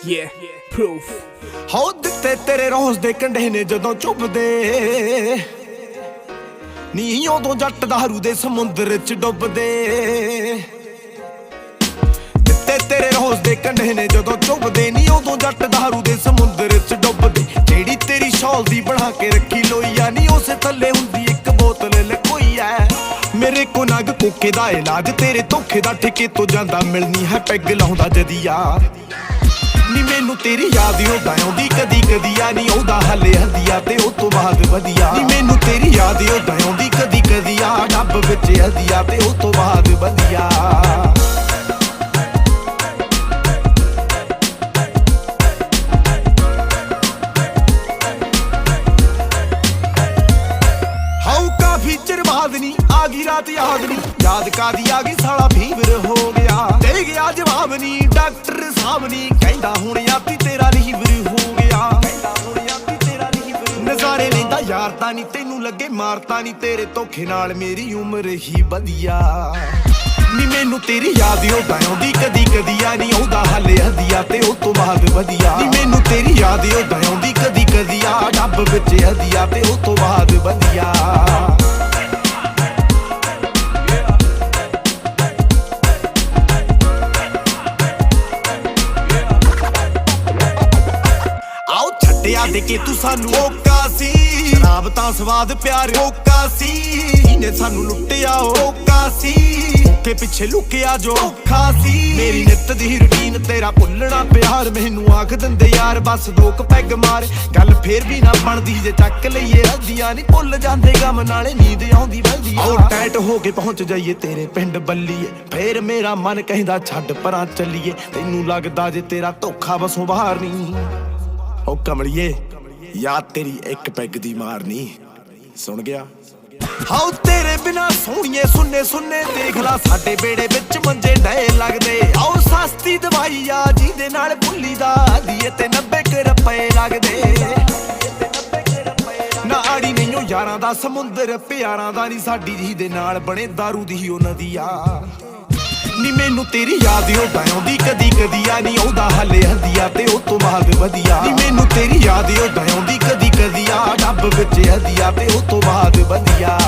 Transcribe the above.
Yeah, proof. ਹੋ ਦਿੱਤੇ ਤੇਰੇ ਰੋਜ਼ ਦੇ ਕੰਢੇ ਨੇ ਜਦੋਂ ਚੁੱਭਦੇ ਨੀ ਉਦੋਂ ਜੱਟ ਦਾਰੂ ਦੇ ਸਮੁੰਦਰ ਚ ਡੁੱਬਦੇ ਦਿੱਤੇ ਤੇਰੇ ਰੋਜ਼ ਦੇ ਕੰਢੇ ਨੇ ਜਦੋਂ ਚੁੱਭਦੇ ਨੀ ਉਦੋਂ ਜੱਟ ਦਾਰੂ ਦੇ ਸਮੁੰਦਰ ਚ ਡੁੱਬਦੇ ਜਿਹੜੀ ਤੇਰੀ ਸ਼ੌਲ ਦੀ ਬਣਾ ਕੇ ਰੱਖੀ ਲੋਈਆ ਨੀ ਉਸੇ ਥੱਲੇ ਹੁੰਦੀ ਇੱਕ ਬੋਤਲ ਲਕੋਈ ਐ ਮੇਰੇ ਕੋ ਨਗ ਕੋਕੇ ਦਾ ਇਲਾਜ ਤੇਰੇ ਧੋਖੇ ਦਾ ਠੇਕੇ ਤੋਂ ਜਾਂਦਾ ਮਿਲਣੀ ਹੈ ਪੈਗ ਲਾਉਂਦਾ ਜਦੀਆ ਨੀ ਮੈਨੂੰ ਤੇਰੀ ਯਾਦ ਉਦਾਂ ਆਉਂਦੀ ਕਦੀ ਕਦੀ ਆ ਨੀ ਆਉਂਦਾ ਹਲੇ ਹਦੀਆ ਤੇ ਉਹ ਤੋਂ ਬਾਅਦ ਵਧੀਆ ਨੀ ਮੈਨੂੰ ਤੇਰੀ ਯਾਦ ਉਦਾਂ ਆਉਂਦੀ ਕਦੀ ਕਦੀ ਆ ਰੱਬ ਵਿੱਚ ਹਦੀਆ ਤੇ ਉਹ ਤੋਂ ਬਾਅਦ ਵਧੀਆ ਹਾਉ ਕਾਫੀ ਚਿਰ ਬਾਅਦ ਨੀ ਆ ਗਈ ਰਾਤ ਯਾਦ ਨੀ ਯਾਦ ਕਾਦੀ ਆ ਗਈ ਸਾਲਾ ਫੀਵਰ ਹੋ ਗਿਆ ਦੇ ਗਿਆ ਜਵਾਬ ਨੀ ਡਾਕਟਰ ਸਾਹਿਬ ਨੀ ਕਹਿੰਦਾ ਹੁਣ ਆਤੀ ਤੇਰਾ ਲੀਵਰ ਹੋ ਗਿਆ ਨਜ਼ਾਰੇ ਲੈਂਦਾ ਯਾਰ ਤਾਂ ਨੀ ਤੈਨੂੰ ਲੱਗੇ ਮਾਰਤਾ ਨੀ ਤੇਰੇ ਧੋਖੇ ਨਾਲ ਮੇਰੀ ਉਮਰ ਹੀ ਵਧੀਆ ਨੀ ਮੈਨੂੰ ਤੇਰੀ ਯਾਦ ਉਦਾਂ ਆਉਂਦੀ ਕਦੀ ਕਦੀ ਆ ਨੀ ਆਉਂਦਾ ਹਲੇ ਹਦੀਆ ਤੇ ਉਹ ਤੋਂ ਬਾਅਦ ਵਧੀਆ ਨੀ ਮੈਨੂੰ ਤੇਰੀ ਯਾਦ ਉਦਾਂ ਆਉਂਦੀ ਕਦੀ ਕਦੀ ਆ ਰੱਬ ਵਿੱਚ ਹਦੀਆ ਤੇ ਉਹ ਤੋਂ ਬਾਅਦ ਵਧੀਆ ਛੱਡਿਆ ਦੇ ਕੇ ਤੂੰ ਸਾਨੂੰ ਓਕਾ ਸੀ ਸ਼ਰਾਬ ਤਾਂ ਸਵਾਦ ਪਿਆਰ ਓਕਾ ਸੀ ਇਹਨੇ ਸਾਨੂੰ ਲੁੱਟਿਆ ਓਕਾ ਸੀ ਕੇ ਪਿੱਛੇ ਲੁਕਿਆ ਜੋ ਔਖਾ ਸੀ ਮੇਰੀ ਨਿੱਤ ਦੀ ਰੁਟੀਨ ਤੇਰਾ ਭੁੱਲਣਾ ਪਿਆਰ ਮੈਨੂੰ ਆਖ ਦਿੰਦੇ ਯਾਰ ਬਸ ਦੋ ਕੁ ਪੈਗ ਮਾਰ ਗੱਲ ਫੇਰ ਵੀ ਨਾ ਬਣਦੀ ਜੇ ਚੱਕ ਲਈਏ ਹੱਦੀਆਂ ਨਹੀਂ ਭੁੱਲ ਜਾਂਦੇ ਗਮ ਨਾਲੇ ਨੀਂਦ ਆਉਂਦੀ ਵਲਦੀ ਆਉ ਟੈਟ ਹੋ ਕੇ ਪਹੁੰਚ ਜਾਈਏ ਤੇਰੇ ਪਿੰਡ ਬੱਲੀਏ ਫੇਰ ਮੇਰਾ ਮਨ ਕਹਿੰਦਾ ਛੱਡ ਪਰਾਂ ਚੱਲੀਏ ਤੈਨੂੰ ਲੱਗਦਾ ਜੇ ਤੇਰਾ ਧੋਖਾ ਬਸੋਂ ਬਾਹਰ ਨਹੀਂ ਓ ਕਮਲੀਏ ਯਾਦ ਤੇਰੀ ਇੱਕ ਪੈਗ ਦੀ ਮਾਰਨੀ ਸੁਣ ਗਿਆ ਹਾਉ ਤੇਰੇ ਬਿਨਾ ਸੋਹਣੀਏ ਸੁੰਨੇ ਸੁੰਨੇ ਦੇਖ ਲਾ ਸਾਡੇ ਬੇੜੇ ਵਿੱਚ ਮੰਜੇ ਡਏ ਲੱਗਦੇ ਆਉ ਸਸਤੀ ਦਵਾਈ ਆ ਜਿਹਦੇ ਨਾਲ ਭੁੱਲੀ ਦਾ ਦੀਏ ਤੇ 90 ਰੁਪਏ ਲੱਗਦੇ ਨਾ ਆੜੀ ਨਹੀਂਓ ਯਾਰਾਂ ਦਾ ਸਮੁੰਦਰ ਪਿਆਰਾਂ ਦਾ ਨਹੀਂ ਸਾਡੀ ਜਿਹਦੇ ਨਾਲ ਬਣੇ ਦਾਰੂ ਦੀ ਉਹ ਨਦੀ ਆ ਨੀ ਮੈਨੂੰ ਤੇਰੀ ਯਾਦ ਉਦਾਂ ਆਉਂਦੀ ਕਦੀ ਕਦੀ ਆ ਨੀ ਆਉਂਦਾ ਹਲੇ ਹਦੀਆ ਤੇ ਉਹ ਤੋਂ ਬਾਅਦ ਵਧੀਆ ਨੀ ਮੈਨੂੰ ਤੇਰੀ ਯਾਦ ਉਦਾਂ ਆਉਂਦੀ ਕਦੀ ਕਦੀ ਆ ਰੱਬ ਵਿੱਚ ਹਦੀਆ ਤੇ ਉਹ ਤੋਂ ਬਾਅਦ ਵਧੀਆ